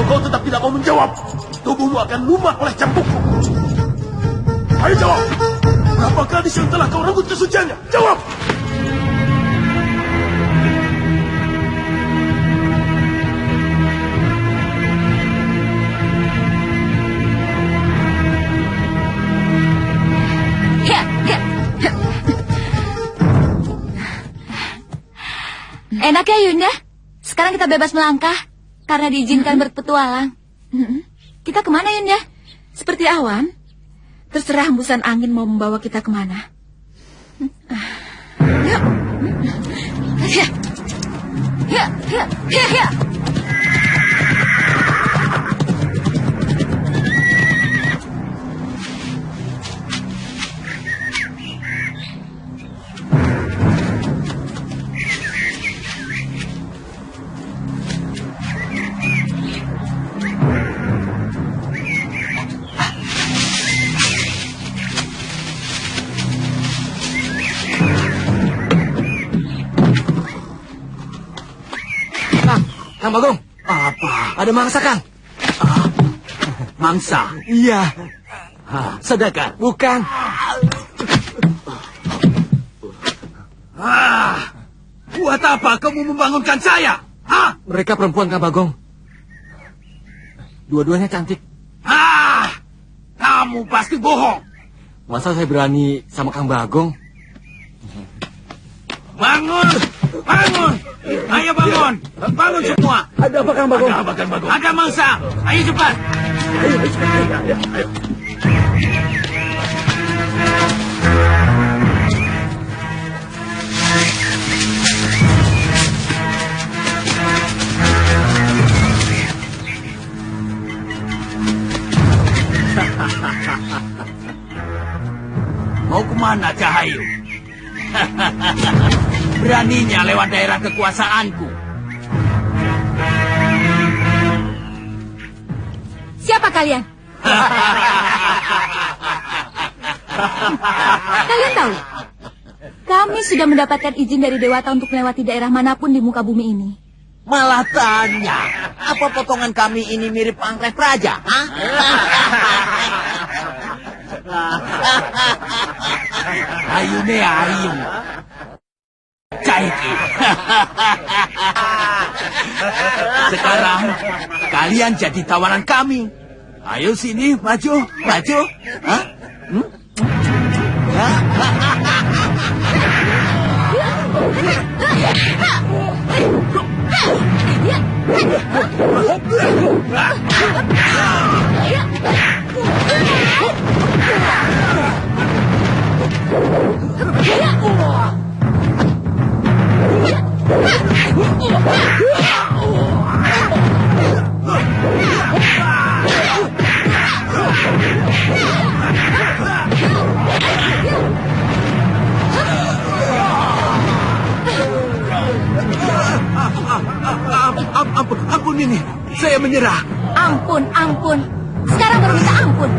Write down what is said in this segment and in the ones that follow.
kau tetap tidak mau menjawab, tubuhmu akan lumak oleh cambukku. Ayo jawab. Berapa gadis yang telah kau renggut kesuciannya? Jawab. Enak ya Yunda? Sekarang kita bebas melangkah karena diizinkan berpetualang. Kita kemana Yunda? Seperti awan. Terserah hembusan angin mau membawa kita kemana. Yuk. Ya. Kang Bagong. Apa? Ada mangsa, Kang. Mangsa? Iya. Sedekah? Bukan. Buat apa kamu membangunkan saya? Mereka perempuan, Kang Bagong. Dua-duanya cantik. Kamu pasti bohong. Masa saya berani sama Kang Bagong? Bangun! Bangun! Ayo bangun! Bangun semua! Ada apa, Kang Bagong? Ada apa, Kang Bagong? Ada mangsa! Ayo cepat! Ayo. Mau kemana, Cahayu? Beraninya lewat daerah kekuasaanku. Siapa kalian? Kalian tahu? Kami sudah mendapatkan izin dari Dewata untuk melewati daerah manapun di muka bumi ini. Malah tanya, apa potongan kami ini mirip Pangkres Praja? Ayo nih, ayo. Caiki. Sekarang kalian jadi tawanan kami. Ayo sini, maju, maju. Ampun ini, saya menyerah. Ampun. Sekarang baru minta ampun.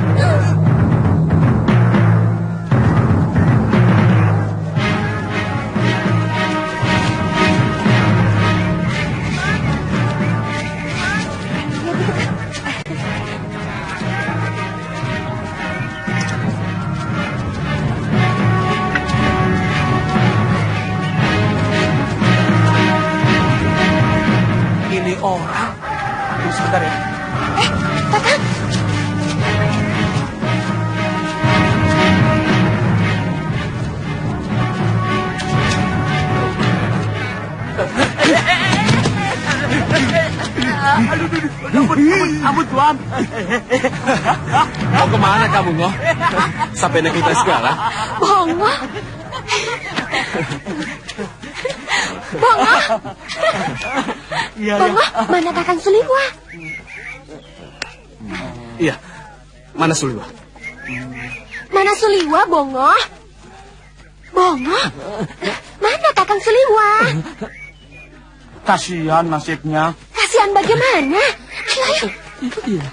Ini orang. Tunggu sebentar ya. Kakak. Ampun Tuan. Mau kemana kamu, Ngoh? Sampai naik kita segala? Bongo. Bongo, mana Kakang Suliwa? Iya. Mana Suliwa? Mana Suliwa, Bongo? Bongo? Mana Kakang Suliwa? Kasihan nasibnya. Kasihan bagaimana? Ayo. Iya.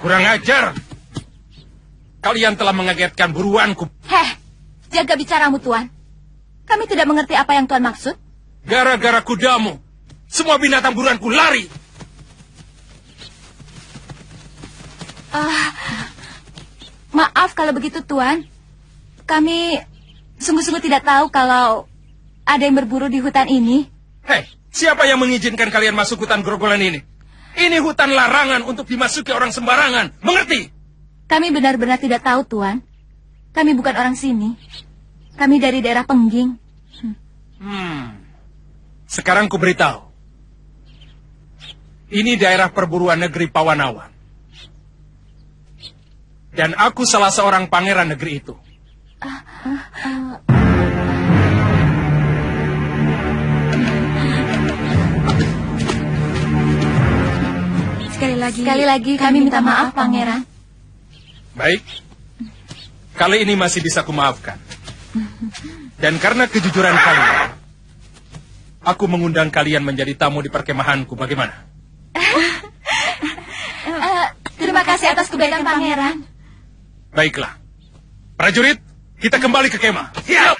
Kurang ajar. Kalian telah mengagetkan buruanku. Heh, jaga bicaramu, Tuan. Kami tidak mengerti apa yang Tuan maksud. Gara-gara kudamu, semua binatang buruanku lari. Maaf kalau begitu, Tuan. Kami sungguh-sungguh tidak tahu kalau ada yang berburu di hutan ini. Hei, siapa yang mengizinkan kalian masuk hutan Grogolan ini? Ini hutan larangan untuk dimasuki orang sembarangan. Mengerti? Kami benar-benar tidak tahu, Tuan. Kami bukan orang sini. Kami dari daerah Pengging. Sekarang ku beritahu. Ini daerah perburuan negeri Pawanawan. Dan aku salah seorang pangeran negeri itu. Sekali lagi kami minta maaf, Pangeran. Baik. Kali ini masih bisa kumaafkan. Dan karena kejujuran kalian, aku mengundang kalian menjadi tamu di perkemahanku. Bagaimana? Terima kasih atas kebaikan Pangeran. Baiklah. Prajurit, kita kembali ke kemah. Siap!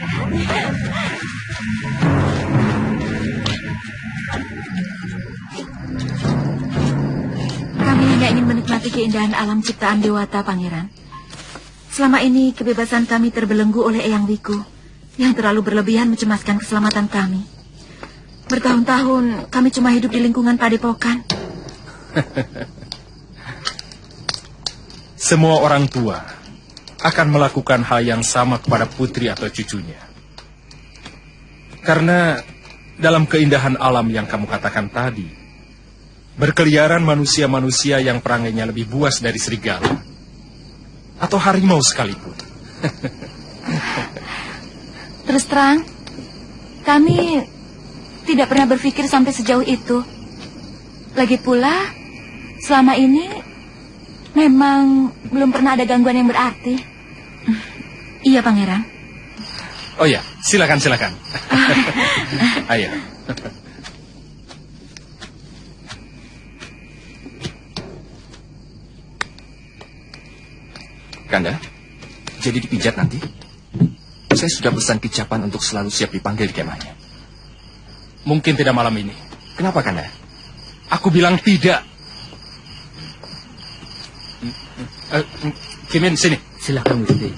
Kami hanya ingin menikmati keindahan alam ciptaan Dewata, Pangeran. Selama ini kebebasan kami terbelenggu oleh Eyang Wiku yang terlalu berlebihan mencemaskan keselamatan kami. Bertahun-tahun kami cuma hidup di lingkungan padepokan. Semua orang tua akan melakukan hal yang sama kepada putri atau cucunya. Karena dalam keindahan alam yang kamu katakan tadi, berkeliaran manusia-manusia yang perangainya lebih buas dari serigala atau harimau sekalipun. Terus terang, kami tidak pernah berpikir sampai sejauh itu. Lagi pula, selama ini memang belum pernah ada gangguan yang berarti. Iya, Pangeran. Oh ya, silakan. Ayo. Kanda, jadi dipijat nanti? Saya sudah pesan Kicapan untuk selalu siap dipanggil di kemahnya. Mungkin tidak malam ini. Kenapa, Kanda? Aku bilang tidak. Kimin, sini. Silakan, Gusti.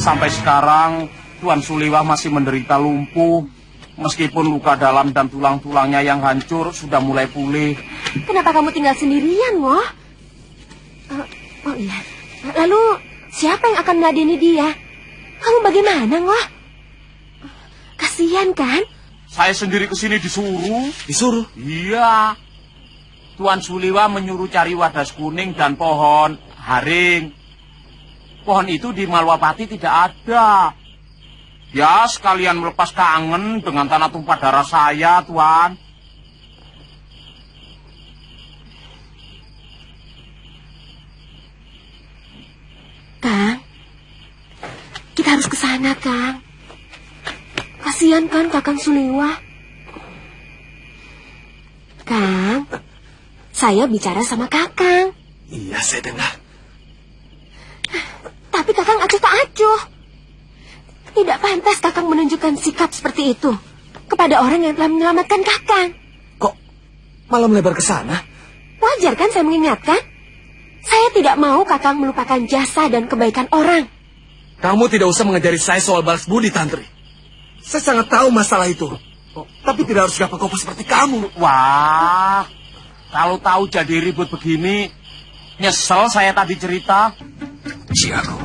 Sampai sekarang, Tuan Suliwah masih menderita lumpuh. Meskipun luka dalam dan tulang-tulangnya yang hancur sudah mulai pulih. Kenapa kamu tinggal sendirian, Woh? Oh iya, lalu siapa yang akan meladeni dia? Kamu bagaimana, Woh? Kasihan kan? Saya sendiri kesini disuruh. Disuruh? Iya. Tuan Suliwah menyuruh cari wadas kuning dan pohon haring. Pohon itu di Malwapati tidak ada. Ya, sekalian melepas kangen dengan tanah tumpah darah saya, Tuan. Kang, kita harus ke sana, Kang. Kasihan kan Kakang Suliwah. Kang, saya bicara sama Kakang. Iya, saya dengar. Tapi Kakang acuh tak acuh. Tidak pantas Kakang menunjukkan sikap seperti itu kepada orang yang telah menyelamatkan Kakang. Kok malah melebar ke sana? Wajar kan saya mengingatkan? Saya tidak mau Kakang melupakan jasa dan kebaikan orang. Kamu tidak usah mengajari saya soal balas budi, Tantri. Saya sangat tahu masalah itu. Tapi tidak harus gampang seperti kamu. Wah, kalau tahu jadi ribut begini, nyesel saya tadi cerita. Ciago.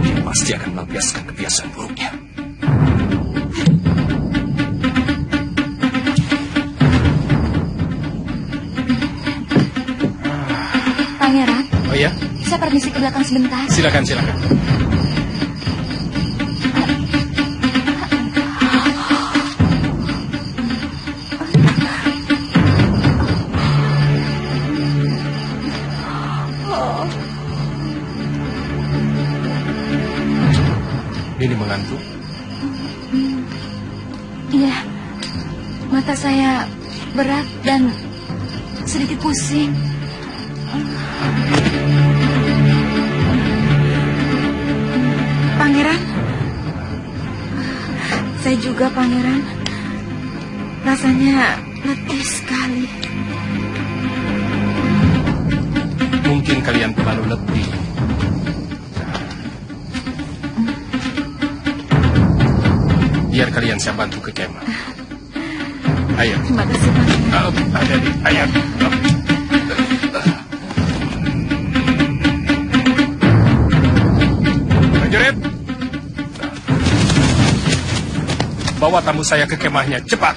Dia pasti akan melampiaskan kebiasaan buruknya. Pangeran. Oh ya? Saya permisi ke belakang sebentar. Silakan. Nini mengantuk? Iya, mata saya berat dan sedikit pusing. Pangeran? Saya juga, Pangeran. Rasanya letih sekali. Mungkin kalian terlalu letih. Biar kalian saya bantu ke kemah. Ayo. Terima kasih, Pangeran. Ayo. Prajurit, bawa tamu saya ke kemahnya, cepat.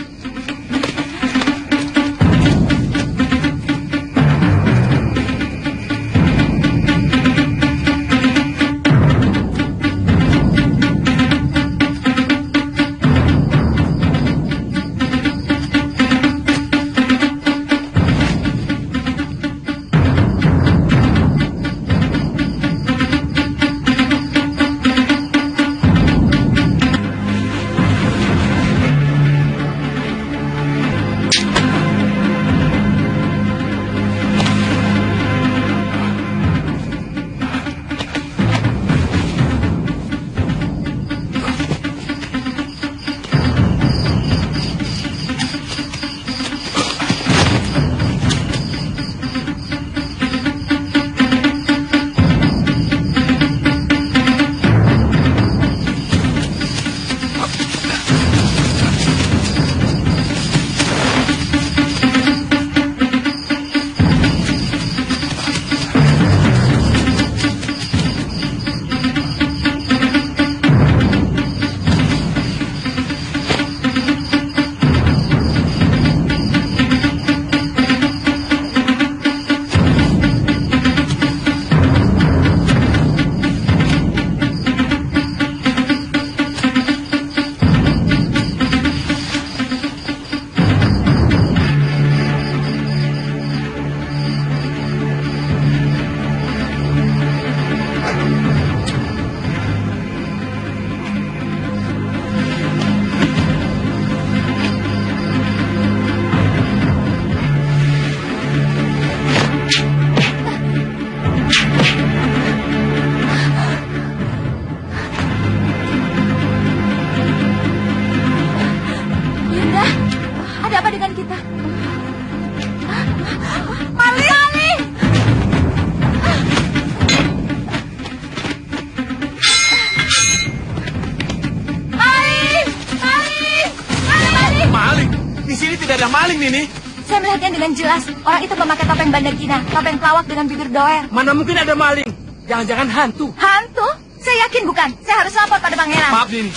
Nini? Saya melihatnya dengan jelas. Orang itu memakai topeng Bandagina, topeng pelawak dengan bibir doer. Mana mungkin ada maling? Jangan-jangan hantu. Hantu? Saya yakin bukan. Saya harus lapor pada pangeran. Maaf, Nini.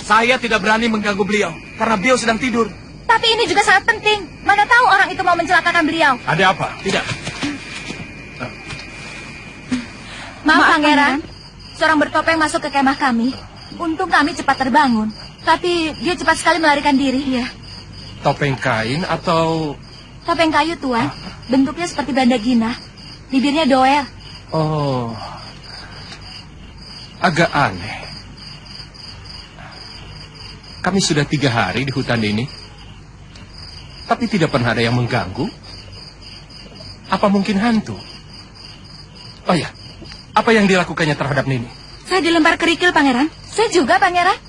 Saya tidak berani mengganggu beliau karena beliau sedang tidur. Tapi ini juga sangat penting. Mana tahu orang itu mau mencelakakan beliau. Ada apa? Tidak. Maaf, pangeran. Seorang bertopeng masuk ke kemah kami. Untung kami cepat terbangun. Tapi dia cepat sekali melarikan diri. Ya. Topeng kain atau... Topeng kayu, Tuan. Bentuknya seperti Bandagina. Bibirnya doer. Oh, agak aneh. Kami sudah 3 hari di hutan ini, tapi tidak pernah ada yang mengganggu. Apa mungkin hantu? Oh ya, apa yang dilakukannya terhadap Nini? Saya dilempar kerikil, Pangeran. Saya juga, Pangeran.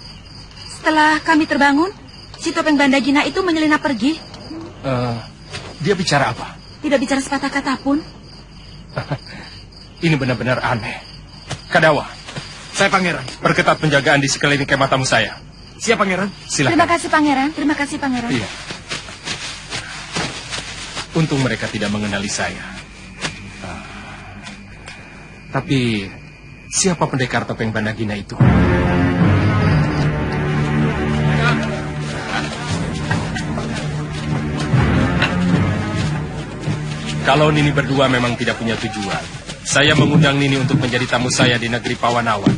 Setelah kami terbangun, si topeng Bandagina itu menyelinap pergi. Dia bicara apa? Tidak bicara sepatah kata pun. Ini benar-benar aneh. Kadawa, Saya Pangeran. perketat penjagaan di sekeliling kemah tamu saya. Siap, Pangeran. Silakan. Terima kasih, Pangeran. Terima kasih, Pangeran. Iya. Untung mereka tidak mengenali saya. Tapi siapa pendekar topeng Bandagina itu? Kalau Nini berdua memang tidak punya tujuan, saya mengundang Nini untuk menjadi tamu saya di negeri Pawanawan.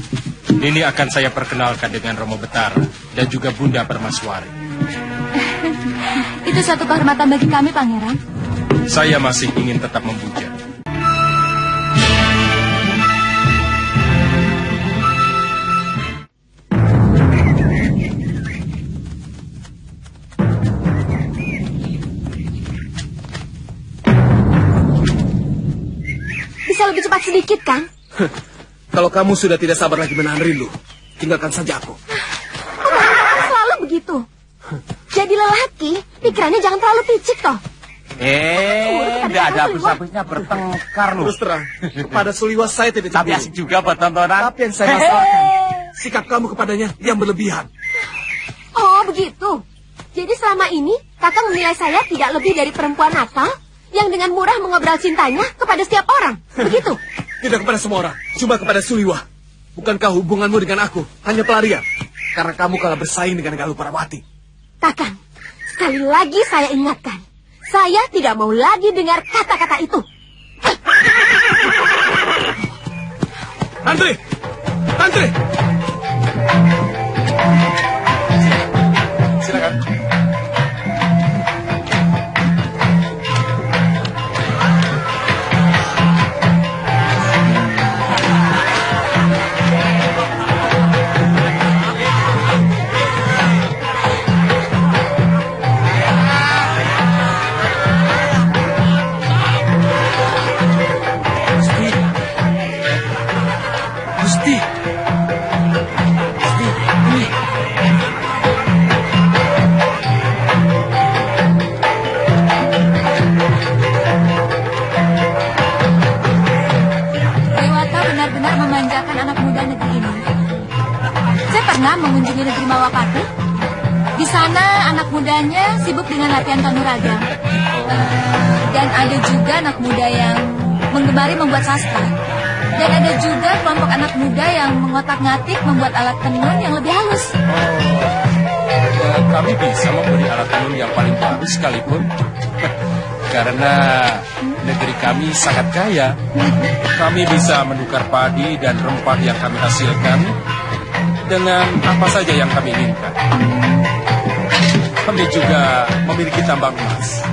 Nini akan saya perkenalkan dengan Romo Betara dan juga Bunda Permaswari. Itu suatu kehormatan bagi kami, Pangeran. Saya masih ingin tetap memuja. Kakang? Kalau kamu sudah tidak sabar lagi menahan rindu, tinggalkan saja aku. Selalu begitu. Jadi lelaki, pikirannya jangan terlalu picik toh. Tidak ada habis-habisnya bertengkar loh. Terus terang, kepada Suliwa saya tidak Tapi cemburu. asik juga buat tontonan. Tapi yang saya masalahkan, sikap kamu kepadanya yang berlebihan. Oh, begitu. Jadi selama ini, kakak menilai saya tidak lebih dari perempuan nakal yang dengan murah mengobrol cintanya kepada setiap orang. Begitu? Tidak kepada semua orang, cuma kepada Suliwa. Bukankah hubunganmu dengan aku hanya pelarian? Karena kamu kalah bersaing dengan Galuh Parawati. Kakang, sekali lagi saya ingatkan. Saya tidak mau lagi dengar kata-kata itu. Tantri! Tantri! Silakan. Gusti! Gusti, ini... Dewata benar-benar memanjakan anak muda negeri ini. Saya pernah mengunjungi negeri Mawapati. Di sana anak mudanya sibuk dengan latihan kanuragan. Dan ada juga anak muda yang menggemari membuat sastra. Dan ada juga kelompok anak muda yang mengotak-ngatik membuat alat tenun yang lebih halus. Kami bisa memberi alat tenun yang paling bagus sekalipun. Karena negeri kami sangat kaya. Kami bisa menukar padi dan rempah yang kami hasilkan dengan apa saja yang kami inginkan. Kami juga memiliki tambang emas.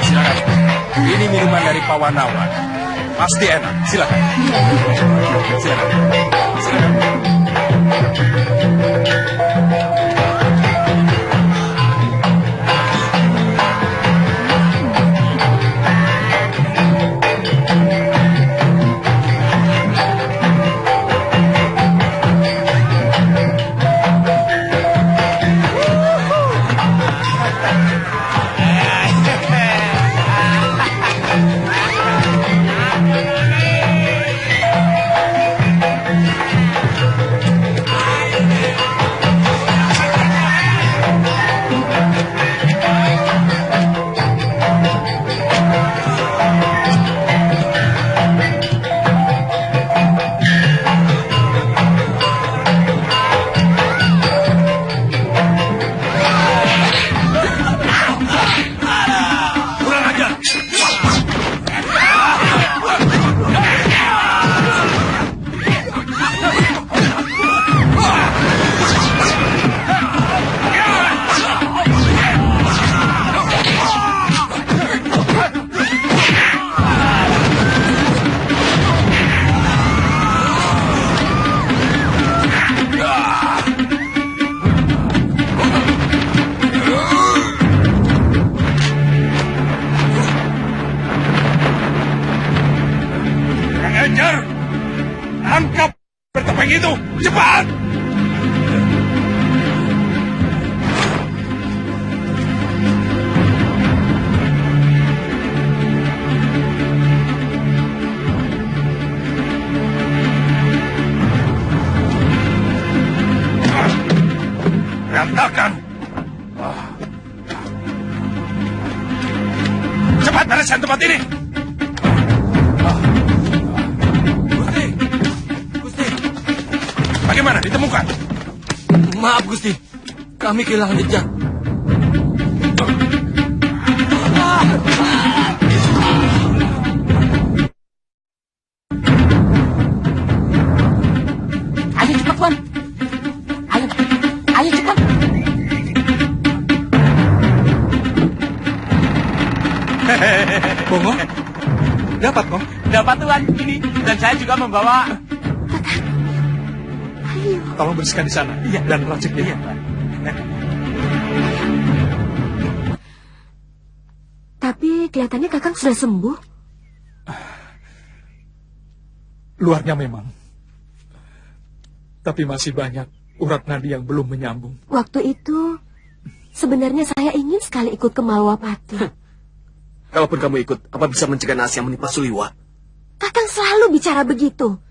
Silakan. Ini minuman dari Pawanawan. Pasti enak. Silakan. Silakan. Silakan. Angkap bertopeng itu, cepat! Berantakan! Cepat bereskan tempat ini! Bagaimana? Ditemukan? Maaf, Gusti. Kami kehilangan jejak. Ayo cepat, Wan. Ayo cepat. Bongo? Dapat, Kong? Dapat Tuan, ini. Dan saya juga membawa... Tolong bersihkan di sana. Iya. Dan raciknya. Iya, Tuan. Tapi kelihatannya Kakang sudah sembuh. Luarnya memang. Tapi masih banyak urat nadi yang belum menyambung. Waktu itu, sebenarnya saya ingin sekali ikut ke Malwapati. Kalaupun kamu ikut, apa bisa mencegah nasi yang menimpa Suliwa? Kakang selalu bicara begitu.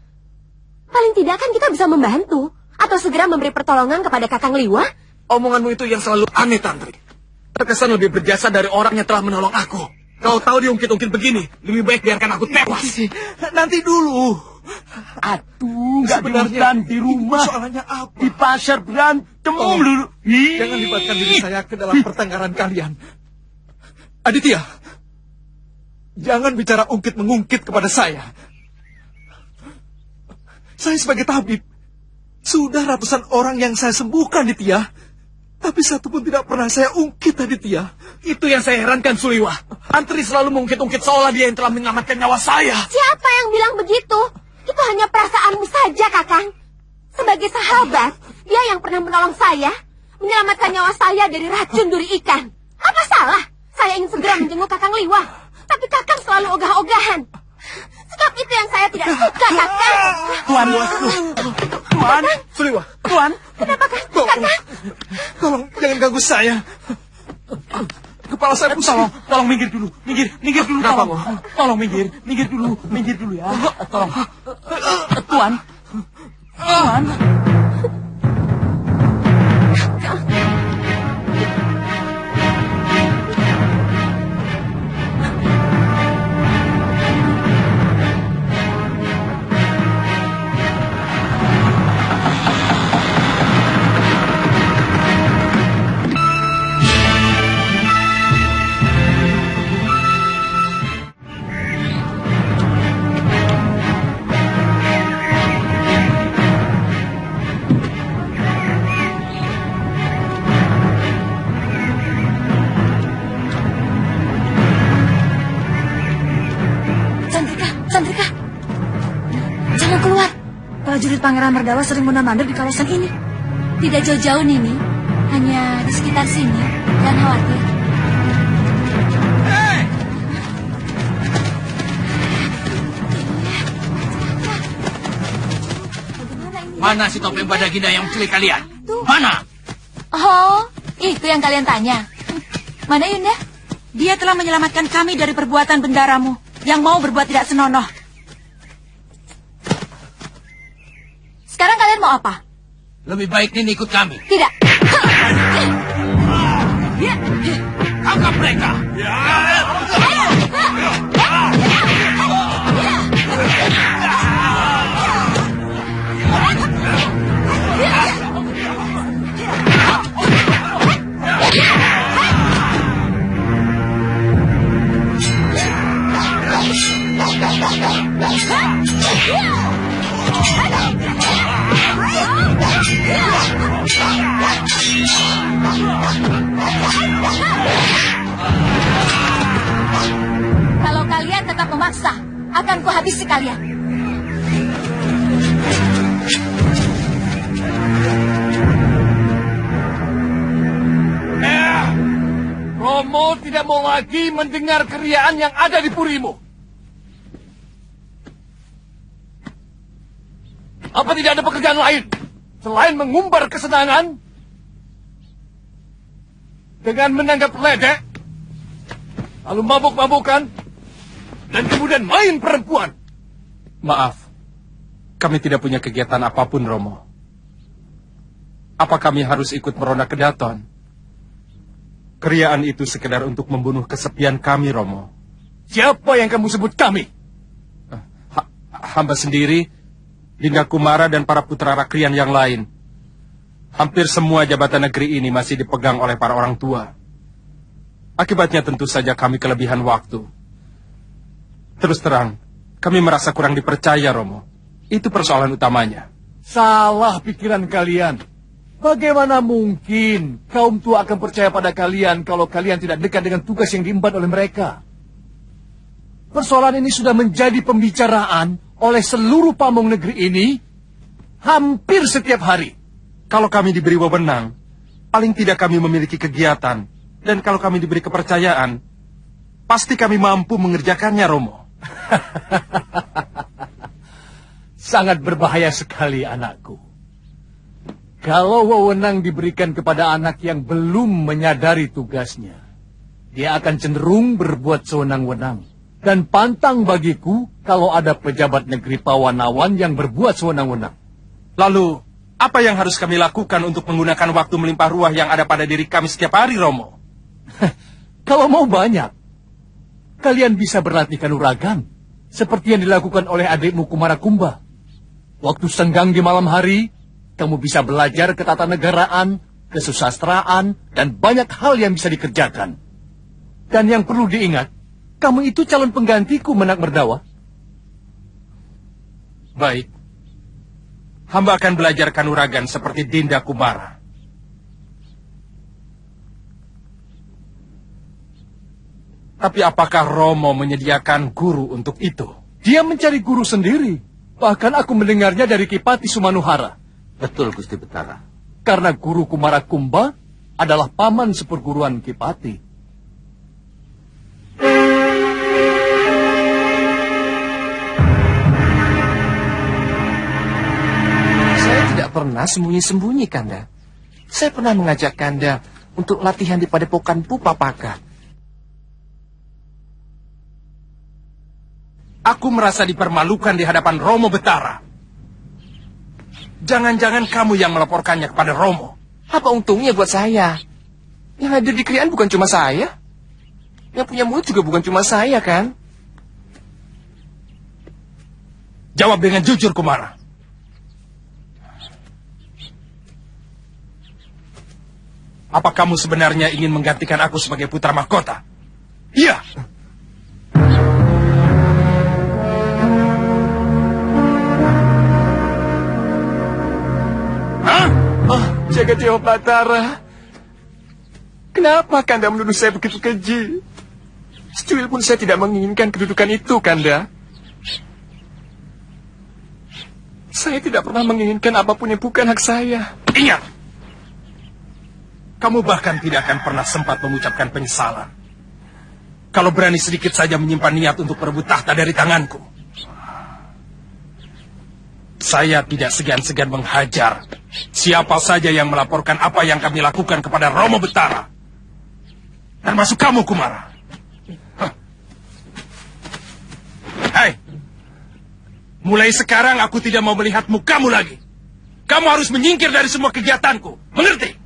Paling tidak kan kita bisa membantu. Atau segera memberi pertolongan kepada Kakang Liwa. Omonganmu itu yang selalu aneh, Tantri. Terkesan lebih berjasa dari orang yang telah menolong aku. Kau tahu diungkit-ungkit begini, lebih baik biarkan aku tewas. Nanti dulu. Aduh, nggak diundang di rumah. Soalnya apa? Di pasar berantem dulu. Jangan libatkan diri saya ke dalam pertengkaran kalian. Aditya, jangan bicara ungkit-mengungkit kepada saya. Saya sebagai tabib, sudah ratusan orang yang saya sembuhkan, Aditya. Tapi satu pun tidak pernah saya ungkit, Aditya. Itu yang saya herankan, Suliwa. Antri selalu mengungkit-ungkit seolah dia yang telah menyelamatkan nyawa saya. Siapa yang bilang begitu? Itu hanya perasaanmu saja, Kakang. Sebagai sahabat, dia yang pernah menolong saya, menyelamatkan nyawa saya dari racun duri ikan. Apa salah? Saya ingin segera menjenguk Kakang Liwa. Tapi Kakang selalu ogah-ogahan. Sikap itu yang saya tidak suka, Kakang. Tuan, Tuan, Suliwa. Tuan. Kenapa, Kakang? Tolong, jangan ganggu saya. Kepala saya pusing. Tolong minggir dulu. Minggir dulu. Tolong minggir dulu ya. Tolong. Tuan. Chandrika, jangan keluar. Prajurit Pangeran Merdawa sering mondar-mandir di kawasan ini. Tidak jauh-jauh, Nini. Hanya di sekitar sini. Jangan khawatir. Mana si topeng Badagina yang menculik kalian? Mana? Oh, itu yang kalian tanya. Mana Yunda? Dia telah menyelamatkan kami dari perbuatan bendaramu yang mau berbuat tidak senonoh. Sekarang kalian mau apa? Lebih baik Nini ikut kami. Tidak. Tangkap mereka. Kalau kalian tetap memaksa, akan kuhabisi kalian. Romo tidak mau lagi mendengar keriaan yang ada di purimu. Apa tidak ada pekerjaan lain selain mengumbar kesenangan dengan menanggap ledek, lalu mabuk-mabukan, dan kemudian main perempuan? Maaf, kami tidak punya kegiatan apapun, Romo. Apa kami harus ikut meronda ke Daton? Keriaan itu sekedar untuk membunuh kesepian kami, Romo. Siapa yang kamu sebut kami? Hamba sendiri, Dinda Kumara dan para putra Rakrian yang lain. Hampir semua jabatan negeri ini masih dipegang oleh para orang tua. Akibatnya tentu saja kami kelebihan waktu. Terus terang, kami merasa kurang dipercaya, Romo. Itu persoalan utamanya. Salah pikiran kalian. Bagaimana mungkin kaum tua akan percaya pada kalian kalau kalian tidak dekat dengan tugas yang diemban oleh mereka? Persoalan ini sudah menjadi pembicaraan oleh seluruh pamong negeri ini hampir setiap hari. Kalau kami diberi wewenang, paling tidak kami memiliki kegiatan. Dan kalau kami diberi kepercayaan, pasti kami mampu mengerjakannya, Romo. Sangat berbahaya sekali, anakku. Kalau wewenang diberikan kepada anak yang belum menyadari tugasnya, dia akan cenderung berbuat sewenang-wenang. Dan pantang bagiku kalau ada pejabat negeri Pawanawan yang berbuat sewenang-wenang. Lalu, apa yang harus kami lakukan untuk menggunakan waktu melimpah ruah yang ada pada diri kami setiap hari, Romo? Kalau mau banyak, kalian bisa berlatih kanuragan, seperti yang dilakukan oleh adikmu Kumarakumba. Waktu senggang di malam hari, kamu bisa belajar ketatanegaraan, kesusastraan, dan banyak hal yang bisa dikerjakan. Dan yang perlu diingat, kamu itu calon penggantiku, Menak Merdawa. Baik. Hamba akan belajar kanuragan seperti Dinda Kumara. Tapi apakah Romo menyediakan guru untuk itu? Dia mencari guru sendiri. Bahkan aku mendengarnya dari Kipati Sumanuhara. Betul, Gusti Betara. Karena guru Kumarakumba adalah paman seperguruan Kipati. Saya tidak pernah sembunyi-sembunyi, Kanda. Saya pernah mengajak Kanda untuk latihan di Padepokan Pupapaka. Aku merasa dipermalukan di hadapan Romo Betara. Jangan-jangan kamu yang melaporkannya kepada Romo. Apa untungnya buat saya? Yang hadir di krian bukan cuma saya. Yang punya mulut juga bukan cuma saya, kan? Jawab dengan jujur, Kumara. Apa kamu sebenarnya ingin menggantikan aku sebagai putra mahkota? Iya. Jaga Dewa Batara. Kenapa Kanda menuduh saya begitu keji? Secuil pun saya tidak menginginkan kedudukan itu, Kanda. Saya tidak pernah menginginkan apapun yang bukan hak saya. Ingat, kamu bahkan tidak akan pernah sempat mengucapkan penyesalan. Kalau berani sedikit saja menyimpan niat untuk merebut tahta dari tanganku. Saya tidak segan-segan menghajar siapa saja yang melaporkan apa yang kami lakukan kepada Romo Betara. Termasuk kamu, Kumara. Hai, mulai sekarang aku tidak mau melihat mukamu lagi. Kamu harus menyingkir dari semua kegiatanku. Mengerti?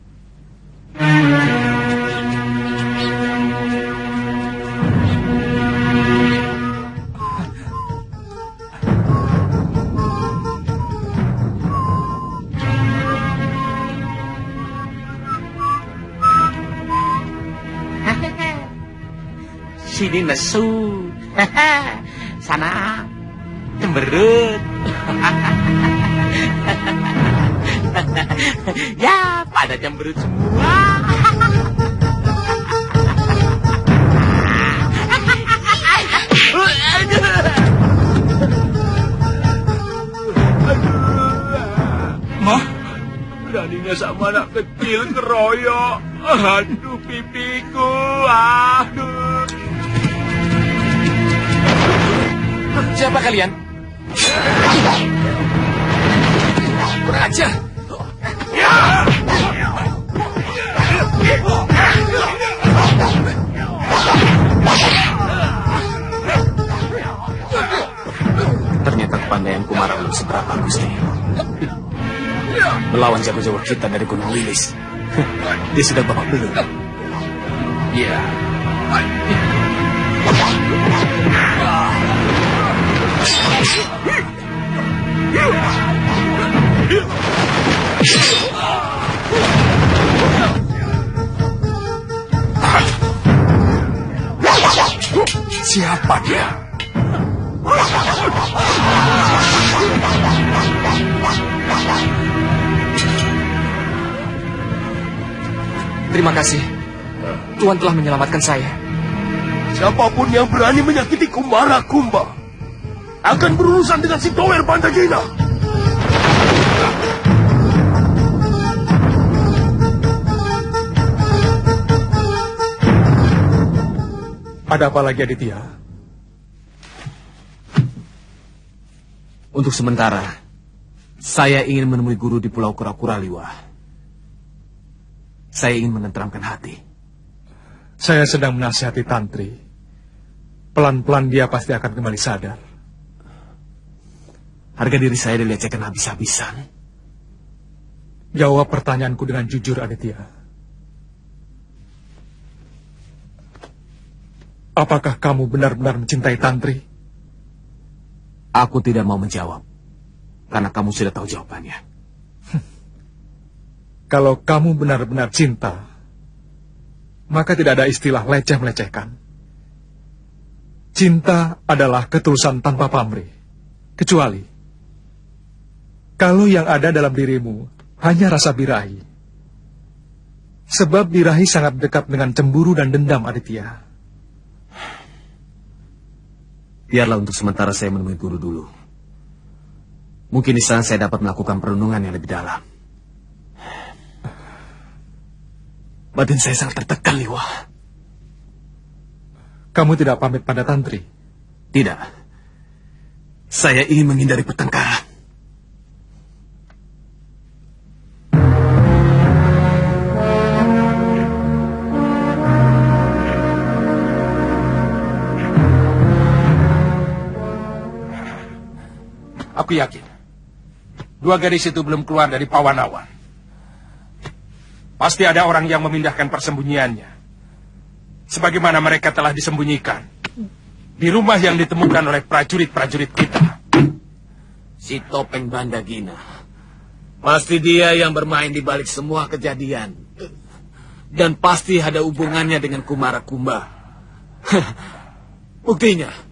Sini nesu. Sana cemberut. Ya, pada cemberut semua. Mah, beraninya sama anak kecil keroyok. Aduh, pipiku. Aduh. Siapa kalian? Kurang ajar. Ternyata kepandaian Kumara belum seberapa, Gusti. Melawan jago-jago kita dari Gunung Wilis. Dia sudah babak belur. Iya. Siapa dia? Terima kasih. Tuhan telah menyelamatkan saya. Siapapun yang berani menyakiti Kumarakumba akan berurusan dengan si Tower Bandagina. Ada apa lagi, Aditya? Untuk sementara, saya ingin menemui guru di Pulau Kura-Kura Liwa. Saya ingin menenteramkan hati. Saya sedang menasihati Tantri. Pelan-pelan dia pasti akan kembali sadar. Harga diri saya dilecehkan habis-habisan. Jawab pertanyaanku dengan jujur, Aditya. Apakah kamu benar-benar mencintai Tantri? Aku tidak mau menjawab, karena kamu sudah tahu jawabannya. Kalau kamu benar-benar cinta, maka tidak ada istilah leceh-melecehkan. Cinta adalah ketulusan tanpa pamrih. Kecuali, kalau yang ada dalam dirimu hanya rasa birahi. Sebab birahi sangat dekat dengan cemburu dan dendam, Aditya. Biarlah untuk sementara saya menemui guru dulu. Mungkin di sana saya dapat melakukan perenungan yang lebih dalam. Batin saya sangat tertekan, Liwa. Kamu tidak pamit pada Tantri? Tidak. Saya ingin menghindari pertengkaran. Aku yakin, dua gadis itu belum keluar dari Pawanawan. Pasti ada orang yang memindahkan persembunyiannya. Sebagaimana mereka telah disembunyikan di rumah yang ditemukan oleh prajurit-prajurit kita. Si Topeng Bandagina. Pasti dia yang bermain di balik semua kejadian. Dan pasti ada hubungannya dengan Kumara Kumba. Buktinya,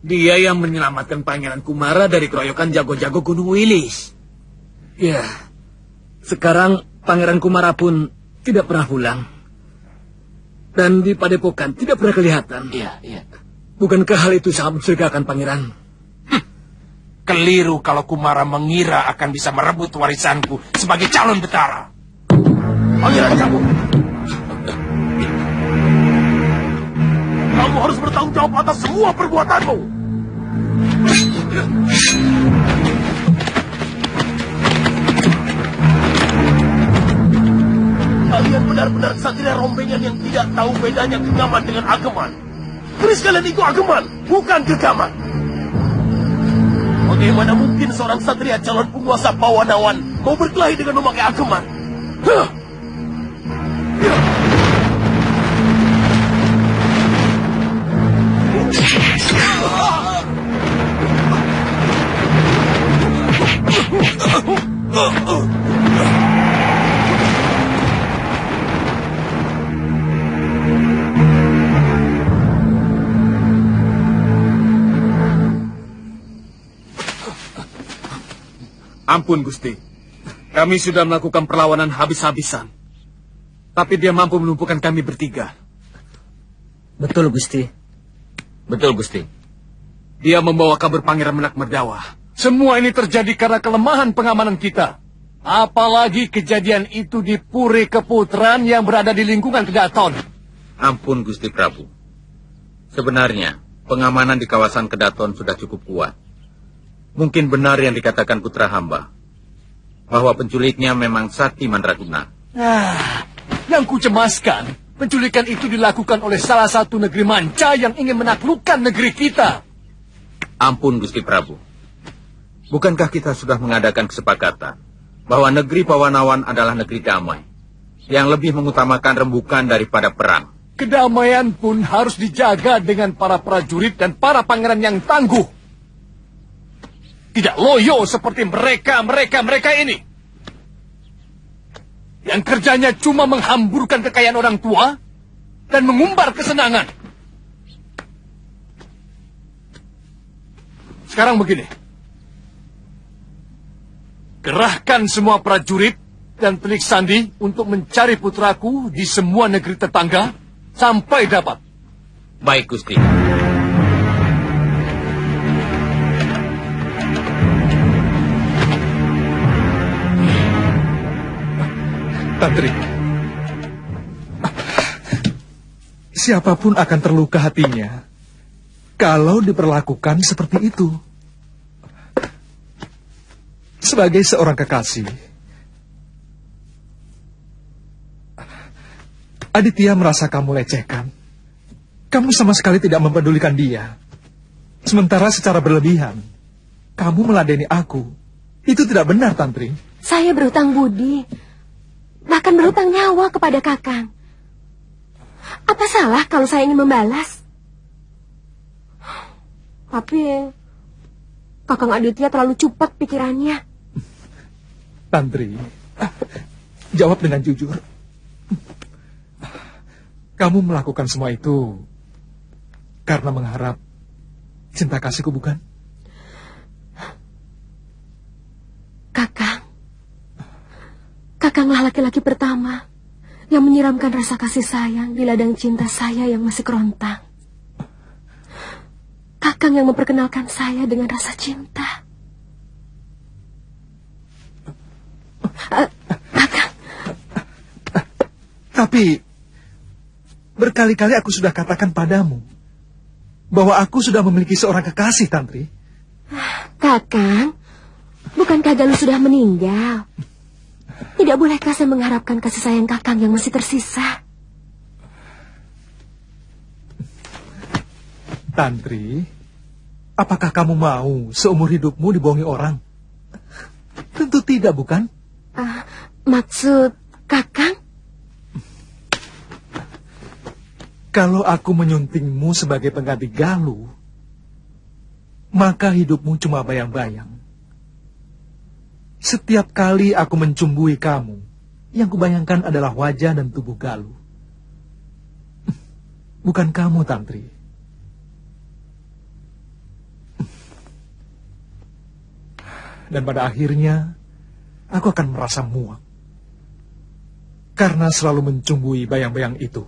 dia yang menyelamatkan Pangeran Kumara dari keroyokan jago-jago Gunung Wilis. Ya, sekarang Pangeran Kumara pun tidak pernah pulang. Dan di Padepokan tidak pernah kelihatan. Iya. Bukankah hal itu sangat mencurigakan, Pangeran? Keliru kalau Kumara mengira akan bisa merebut warisanku sebagai calon betara. Pangeran cabut. Kamu harus bertanggung jawab atas semua perbuatanmu. Kalian benar-benar satria rompengan yang tidak tahu bedanya gegaman dengan ageman. Keris kalian itu ageman, bukan gegaman. Bagaimana mungkin seorang satria calon penguasa Pawanawan mau berkelahi dengan memakai ageman? Ampun, Gusti. Kami sudah melakukan perlawanan habis-habisan. Tapi dia mampu melumpuhkan kami bertiga. Betul, Gusti. Betul, Gusti. Dia membawa kabur Pangeran Menak Merdawa. Semua ini terjadi karena kelemahan pengamanan kita. Apalagi kejadian itu di Puri Keputran yang berada di lingkungan Kedaton. Ampun, Gusti Prabu. Sebenarnya, pengamanan di kawasan Kedaton sudah cukup kuat. Mungkin benar yang dikatakan putra hamba, bahwa penculiknya memang Sakti Mandraguna. Yang kucemaskan, penculikan itu dilakukan oleh salah satu negeri manca yang ingin menaklukkan negeri kita. Ampun, Gusti Prabu. Bukankah kita sudah mengadakan kesepakatan bahwa negeri Pawanawan adalah negeri damai, yang lebih mengutamakan rembukan daripada perang? Kedamaian pun harus dijaga dengan para prajurit dan para pangeran yang tangguh. Tidak loyo seperti mereka ini. Yang kerjanya cuma menghamburkan kekayaan orang tua dan mengumbar kesenangan. Sekarang begini. Gerahkan semua prajurit dan telik sandi untuk mencari putraku di semua negeri tetangga sampai dapat. Baik, Gusti. Tantri, Siapapun akan terluka hatinya kalau diperlakukan seperti itu. Sebagai seorang kekasih, Aditya merasa kamu lecehkan. Kamu sama sekali tidak mempedulikan dia. Sementara secara berlebihan, kamu meladeni aku. Itu tidak benar, Tantri. Saya berhutang budi, bahkan berhutang nyawa kepada Kakang. Apa salah kalau saya ingin membalas? Tapi Kakang Aditya terlalu cepat pikirannya. Tantri, jawab dengan jujur. Kamu melakukan semua itu karena mengharap cinta kasihku, bukan? Kakanglah laki-laki pertama yang menyiramkan rasa kasih sayang di ladang cinta saya yang masih kerontang. Kakang yang memperkenalkan saya dengan rasa cinta. Kakang. Tapi berkali-kali aku sudah katakan padamu bahwa aku sudah memiliki seorang kekasih, Tantri. Kakang, bukankah Galuh sudah meninggal? Tidak bolehkah saya mengharapkan kasih sayang Kakang yang masih tersisa? Tantri, apakah kamu mau seumur hidupmu dibohongi orang? Tentu tidak, bukan? Maksud Kakang? Kalau aku menyuntingmu sebagai pengganti Galuh, maka hidupmu cuma bayang-bayang. Setiap kali aku mencumbui kamu, yang kubayangkan adalah wajah dan tubuh Galuh. Bukan kamu, Tantri. Dan pada akhirnya, aku akan merasa muak. Karena selalu mencumbui bayang-bayang itu.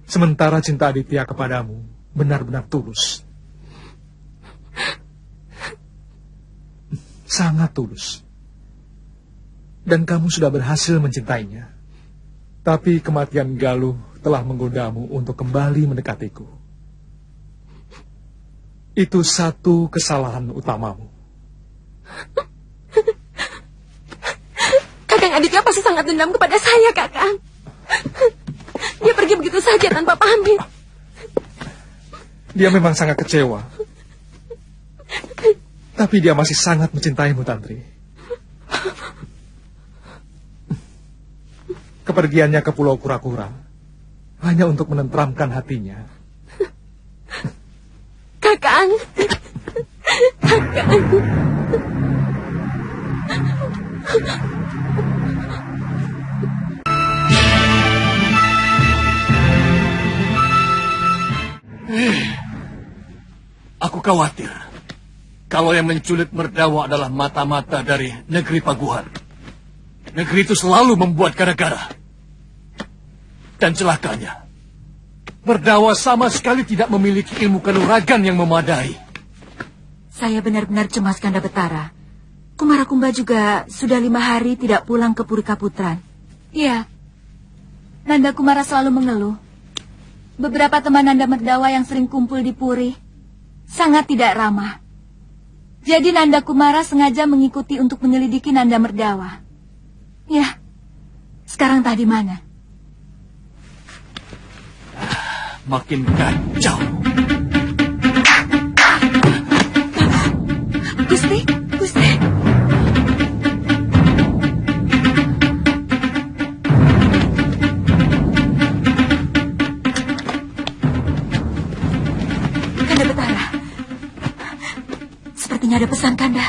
Sementara cinta Aditya kepadamu benar-benar tulus. Sangat tulus. Dan kamu sudah berhasil mencintainya. Tapi kematian Galuh telah menggodamu untuk kembali mendekatiku. Itu satu kesalahan utamamu. Kakang Aditya pasti sangat dendam kepada saya, Kakang. Dia pergi begitu saja tanpa pamit. Dia memang sangat kecewa. Tapi dia masih sangat mencintaimu, Tantri. Kepergiannya ke Pulau Kura-Kura hanya untuk menenteramkan hatinya. Kakang. Kakang. Aku khawatir kalau yang menculik Merdawa adalah mata-mata dari negeri Paguhan. Negeri itu selalu membuat gara-gara. Dan celakanya, Merdawa sama sekali tidak memiliki ilmu kanuragan yang memadai. Saya benar-benar cemas, Kanda Betara. Kumarakumba juga sudah 5 hari tidak pulang ke Puri Kaputran. Iya, Nanda Kumara selalu mengeluh. Beberapa teman Nanda Merdawa yang sering kumpul di Puri sangat tidak ramah. Jadi Nanda Kumara sengaja mengikuti untuk menyelidiki Nanda Merdawa. Ya, sekarang entah di mana. Makin kacau. Gusti, Gusti. Kanda Betara, sepertinya ada pesan, Kanda.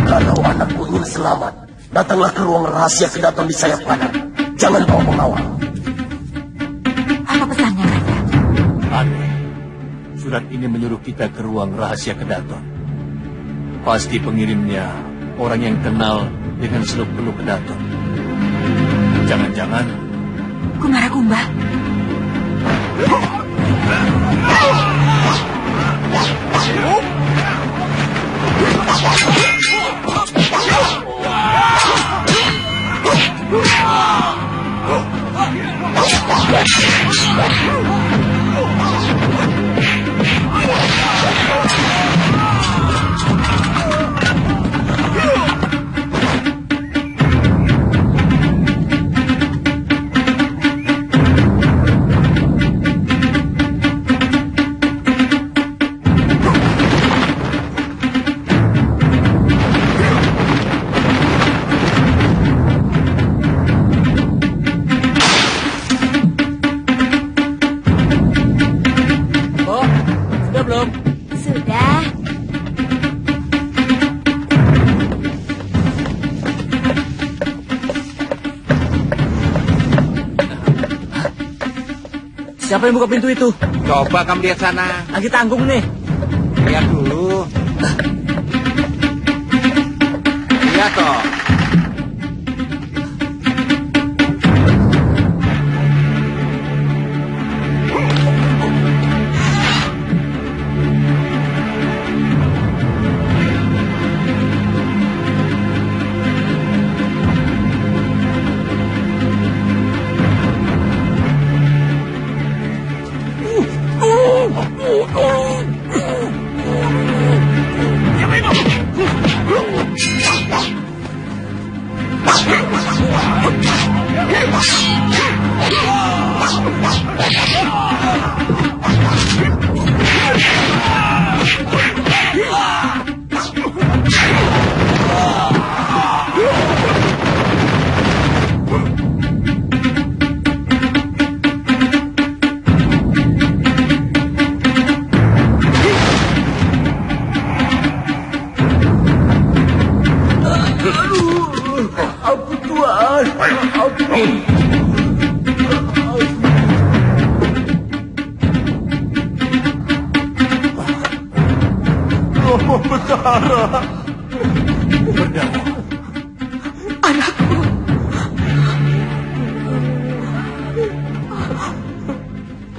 Kalau anakku ingin selamat, datanglah ke ruang rahasia kedaton di sayap kanan. Jangan bawa pengawal. Apa pesannya, Kanda? Aneh. Surat ini menyuruh kita ke ruang rahasia kedaton. Pasti pengirimnya orang yang kenal dengan seluk-beluk kedaton. Jangan-jangan Kumarakumba. Ah! Siapa yang buka pintu itu? Coba kamu lihat sana. Lagi tanggung nih. Lihat dulu. Lihat toh.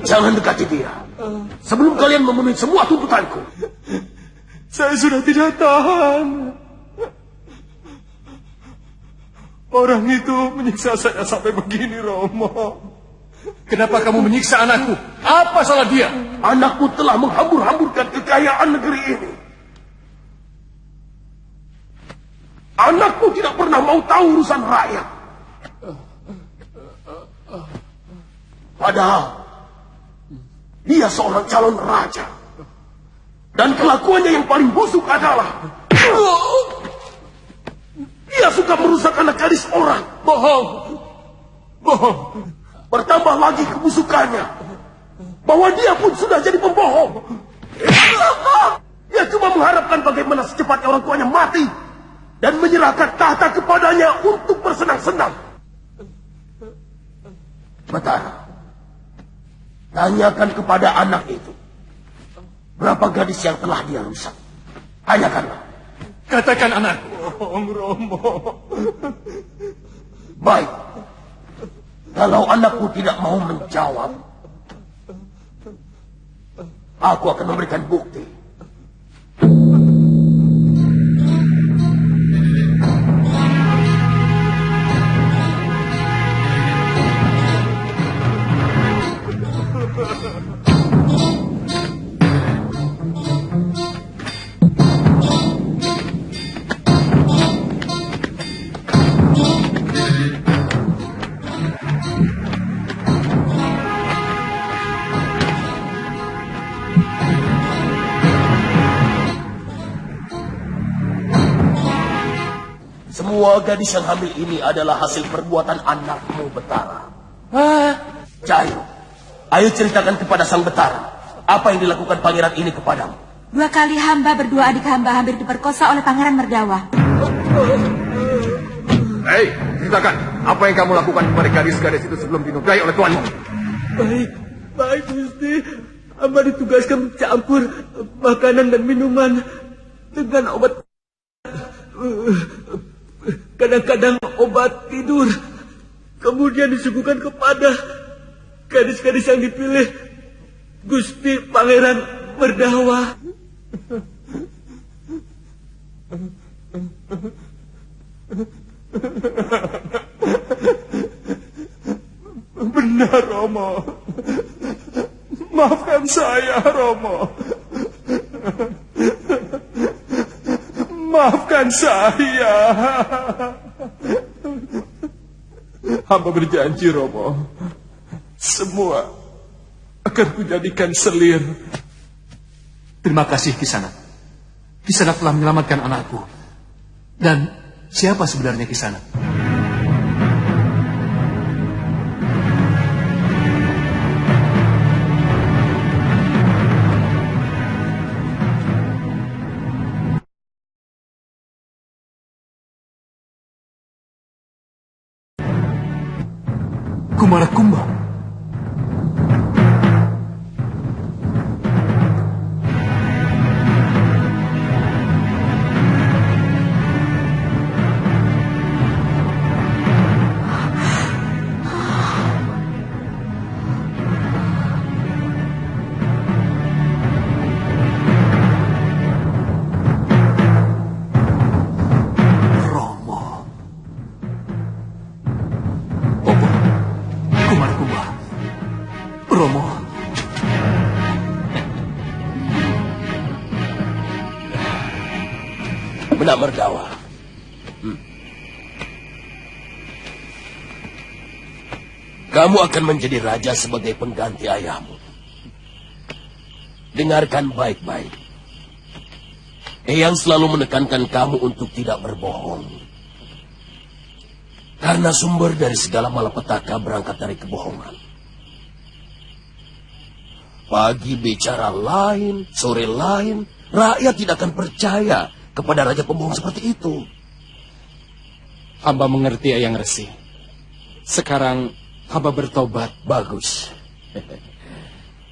Jangan dekati dia. Sebelum kalian memenuhi semua tuntutanku. Saya sudah tidak tahan. Orang itu menyiksa saya sampai begini, Romo. Kenapa kamu menyiksa anakku? Apa salah dia? Anakku telah menghambur-hamburkan kekayaan negeri ini. Anakku tidak pernah mau tahu urusan rakyat. Padahal dia seorang calon raja. Dan kelakuannya yang paling busuk adalah dia suka merusak anak gadis orang. Bohong. Bohong. Bertambah lagi kebusukannya bahwa dia pun sudah jadi pembohong. Dia cuma mengharapkan bagaimana secepatnya orang tuanya mati dan menyerahkan tahta kepadanya untuk bersenang-senang. Betara, tanyakan kepada anak itu berapa gadis yang telah dia rusak. Tanyakanlah. Katakan anakku. Bohong, Romo. Baik. Kalau anakku tidak mau menjawab, aku akan memberikan bukti. Semua gadis yang hamil ini adalah hasil perbuatan anakmu, Betara. Cahayu, ayo ceritakan kepada sang Betara apa yang dilakukan pangeran ini kepadamu. 2 kali hamba berdua adik hamba hampir diperkosa oleh Pangeran Merdawa. Hei, ceritakan apa yang kamu lakukan kepada gadis-gadis itu sebelum dinikahi oleh tuanmu. Baik Gusti. Hamba ditugaskan mencampur makanan dan minuman dengan obat. Kadang-kadang obat tidur. Kemudian disuguhkan kepada gadis-gadis yang dipilih Gusti Pangeran Merdawa. Benar. Bunda Romo. Maafkan saya, Romo. Maafkan saya. Hamba berjanji, Romo. Semua akan kujadikan selir. Terima kasih, Kisanak. Kisanak telah menyelamatkan anakku. Dan siapa sebenarnya Kisanak? Kumarakumba. Romo. Benak Merdawa. Kamu akan menjadi raja sebagai pengganti ayahmu. Dengarkan baik-baik. Eyang selalu menekankan kamu untuk tidak berbohong. Karena sumber dari segala malapetaka berangkat dari kebohongan. Pagi bicara lain, sore lain, rakyat tidak akan percaya kepada raja pembohong seperti itu. Hamba mengerti, Eyang Resi. Sekarang hamba bertobat. Bagus.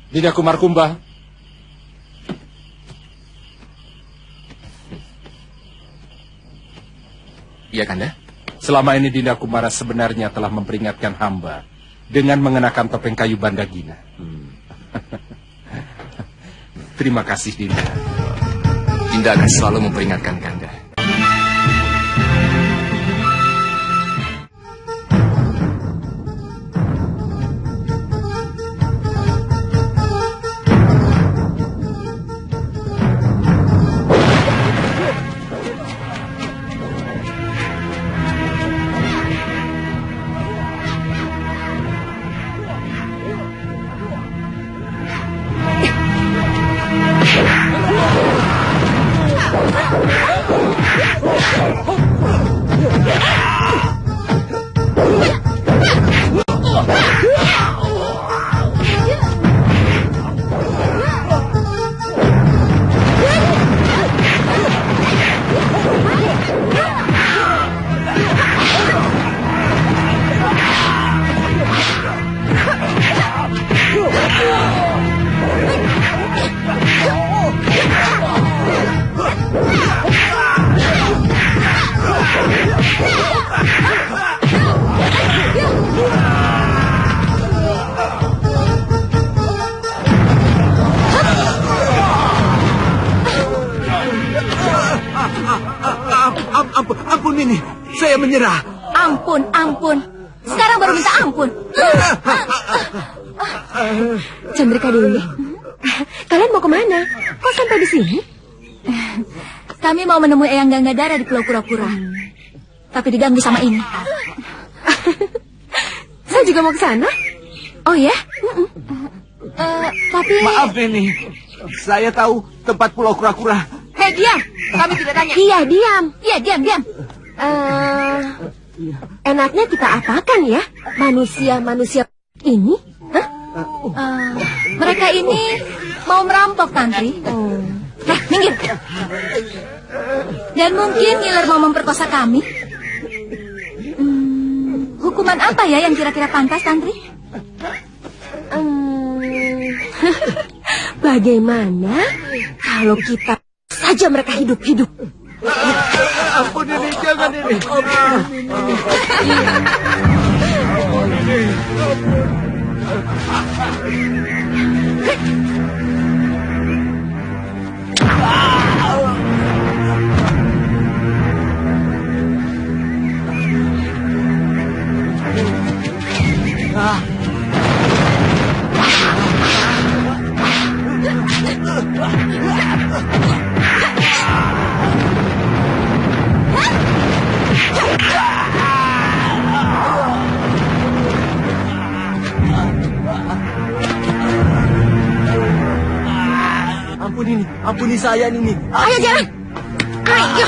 Dinda Kumarakumba. Iya, Kanda? Selama ini Dinda Kumara sebenarnya telah memperingatkan hamba dengan mengenakan topeng kayu Bandagina. Terima kasih, Dinda. Dinda akan selalu memperingatkan Kanda. Ampun Nini, saya menyerah. Ampun. Sekarang baru minta ampun. Chandrika Dewi, kalian mau kemana? Kok sampai di sini? Kami mau menemui Eyang Gangadara di Pulau Kura-Kura. Tapi diganggu sama ini. Saya juga mau ke sana. Oh ya? Tapi... Maaf Nini, saya tahu tempat Pulau Kura-Kura. Hei, diam. Kami tidak tanya. Iya, diam. Iya, diam. Enaknya kita apakan ya? Manusia ini? Hah? Mereka ini mau merampok, Tantri. Minggir. Dan mungkin Ngiler mau memperkosa kami. Hukuman apa ya yang kira-kira pantas, Tantri? Bagaimana kalau kita saja mereka hidup-hidup? Ampun Nini, jangan Nini. Ampuni saya, Nini. Ayo jalan. Ayo.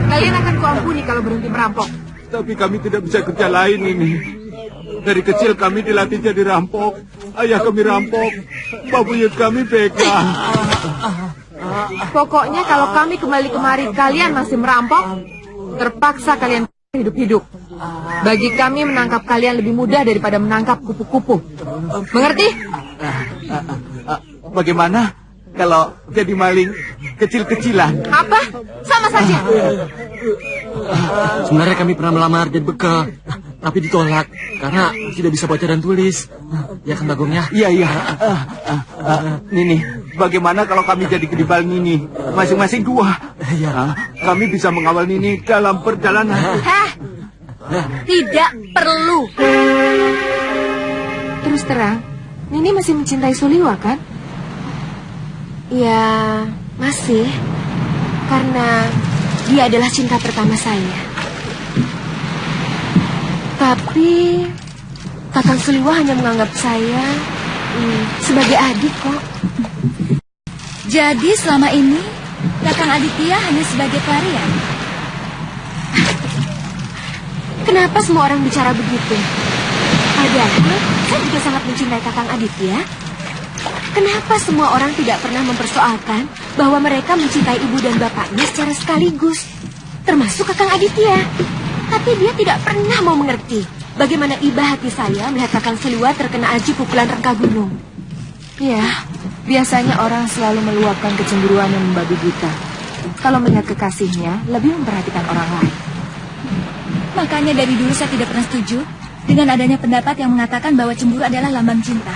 Kalian akan kuampuni kalau berhenti merampok. Tapi kami tidak bisa kerja lain ini. Dari kecil kami dilatih jadi rampok. Ayah kami rampok. Babuyut kami begal. Pokoknya kalau kami kembali kemari kalian masih merampok, terpaksa kalian hidup-hidup. Bagi kami menangkap kalian lebih mudah daripada menangkap kupu-kupu. Mengerti? Bagaimana kalau jadi maling kecil-kecilan? Apa? Sama saja. Sebenarnya kami pernah melamar jadi bekal, tapi ditolak karena tidak bisa baca dan tulis. Ya kan Bagongnya? Iya. Nini, bagaimana kalau kami jadi kedibal Nini? Masing-masing 2. Iya. Kami bisa mengawal Nini dalam perjalanan. Hah? Tidak perlu. Terus terang, Nini masih mencintai Suliwa kan? Ya, masih. Karena dia adalah cinta pertama saya. Tapi Kakang Suliwa hanya menganggap saya sebagai adik kok. Jadi selama ini Kakang Aditya hanya sebagai pelarian? Kenapa semua orang bicara begitu? Padahal saya juga sangat mencintai Kakang Aditya. Kenapa semua orang tidak pernah mempersoalkan bahwa mereka mencintai ibu dan bapaknya secara sekaligus, termasuk Kakang Aditya? Tapi dia tidak pernah mau mengerti bagaimana iba hati saya melihat Kakang Suliwa terkena aji pukulan rengka gunung. Ya, biasanya orang selalu meluapkan kecemburuan yang membabi buta. Kalau melihat kekasihnya, lebih memperhatikan orang lain. Makanya dari dulu saya tidak pernah setuju dengan adanya pendapat yang mengatakan bahwa cemburu adalah lambang cinta.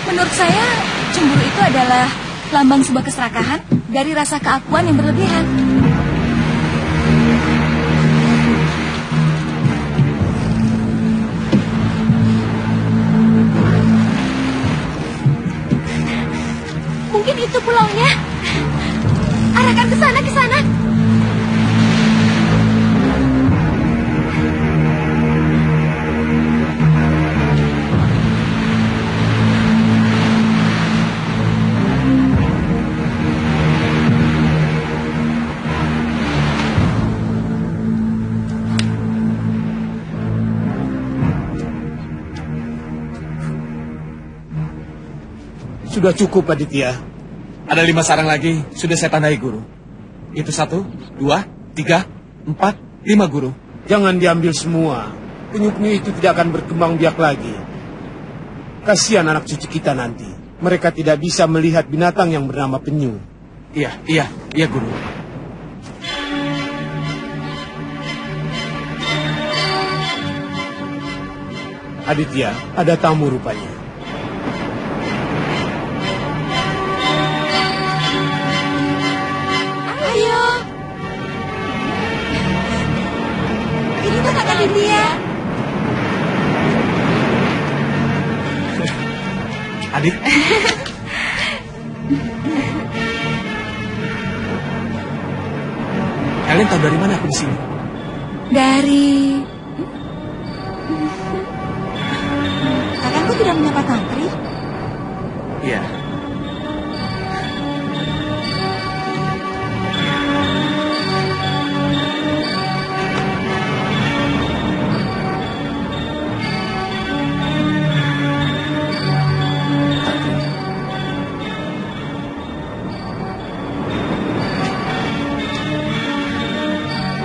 Menurut saya, cemburu itu adalah lambang sebuah keserakahan dari rasa keakuan yang berlebihan. Mungkin itu pulaunya. Arahkan ke sana, ke sana. Sudah cukup, Aditya. Ada 5 sarang lagi, sudah saya tandai, Guru. Itu 1, 2, 3, 4, 5, Guru. Jangan diambil semua. Penyu-penyu itu tidak akan berkembang biak lagi. Kasihan anak cucu kita nanti. Mereka tidak bisa melihat binatang yang bernama penyu. Iya, Guru. Aditya, ada tamu rupanya. Ayo. Ini tuh Kakak Aditya. Adit. Kalian tahu dari mana aku di sini? Dari... Kakakku tidak menyapa Tantri? Iya.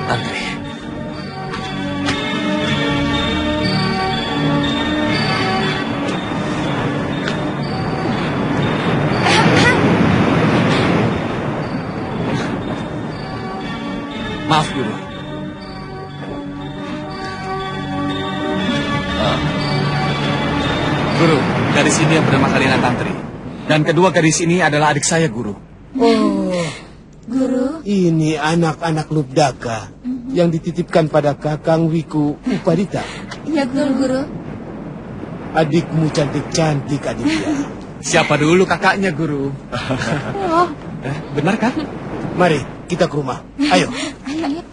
Tantri. Maaf, Guru. Guru, gadis ini yang bernama Kalina Tantri. Dan kedua gadis ini adalah adik saya, Guru. Oh, Guru. ini anak-anak Lubdaka yang dititipkan pada Kakang Wiku Upadita. Iya, Guru. Adikmu cantik-cantik, Aditya. Siapa dulu kakaknya, Guru? Oh. Benar kan? Mari, kita ke rumah. Ayo. Ayo.